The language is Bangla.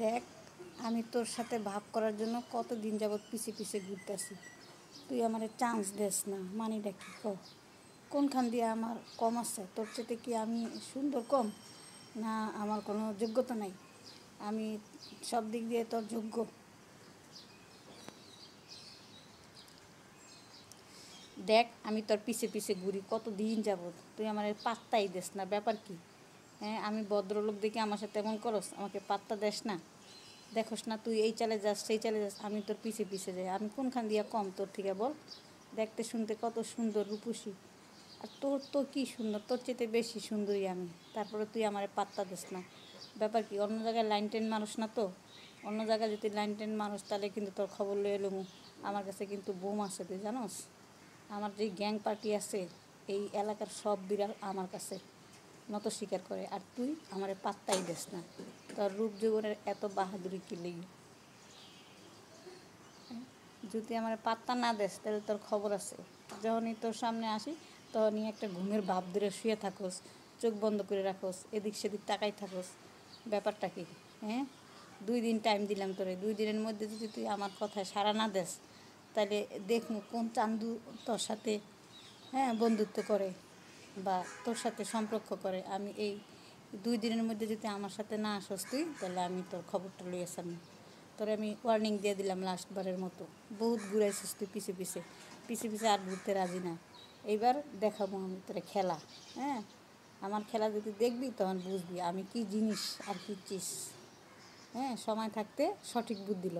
দেখ, আমি তোর সাথে ভাব করার জন্য কতদিন যাবৎ পিছে পিছে ঘুরতেছি। তুই আমারে চান্স দেস না, মানিটা কি কোনখান দিয়ে আমার কম আছে? তোর চেতে কি আমি সুন্দর কম? না আমার কোনো যোগ্যতা নাই? আমি সব দিক দিয়ে তোর যোগ্য। দেখ, আমি তোর পিছে পিছে ঘুরি কতদিন যাবৎ, তুই আমার পাত্তাই দেস না। ব্যাপার কি? হ্যাঁ, আমি ভদ্রলোক দেখে আমার সাথে এমন করস, আমাকে পাত্তা দেস না? দেখোস না তুই এই চালে যাস সেই চালে যাস, আমি তোর পিছে পিছে যাই। আমি কোনখান দিয়া কম তোর থেকে বল? দেখতে শুনতে কত সুন্দর রূপসী, আর তোর তো কি সুন্দর, তোর চেয়ে বেশি সুন্দরী আমি। তারপরে তুই আমার পাত্তা দিস না। ব্যাপার কি? অন্য জায়গায় লাইন টেন মানুষ না তো? অন্য জায়গায় যদি লাইন টেন মানুষ তাহলে কিন্তু তোর খবর লয়ে এলো। আমার কাছে কিন্তু বোম আছে, তুই জানোস? আমার যে গ্যাং পার্টি আছে এই এলাকার সব বিড়াল আমার কাছে নত স্বীকার করে, আর তুই আমারে পাত্তাই দিস না। তোর রূপ যৌবনের এত বাহাদুরি কি লেগে? যদি আমার পাত্তা না দেস তাহলে তোর খবর আছে। যখনই তোর সামনে আসি তখনই একটা ঘুমের ভাব ধরে শুয়ে থাকোস, চোখ বন্ধ করে রাখোস, এদিক সেদিক তাকাই থাকোস। ব্যাপারটা কি? হ্যাঁ, 2 দিন টাইম দিলাম তোরে, 2 দিনের মধ্যে যদি তুই আমার কথায় সাড়া না দেস তাহলে দেখুন কোন চান্দু তোর সাথে বন্ধুত্ব করে বা তোর সাথে সম্পর্ক করে। আমি এই 2 দিনের মধ্যে যদি আমার সাথে না আসস তুই, তাহলে আমি তোর খবরটা লইয়ে আসলাম। তোরে আমি ওয়ার্নিং দিয়ে দিলাম লাস্টবারের মতো। বহুত ঘুরাইছিস তুই পিছে পিছে পিছে পিছে, আর ঘুরতে রাজি না। এইবার দেখাবো আমি তোরে খেলা। হ্যাঁ, আমার খেলা যদি দেখবি তখন বুঝবি আমি কি জিনিস আর কি চিস। হ্যাঁ, সময় থাকতে সঠিক বুদ্ধি ল।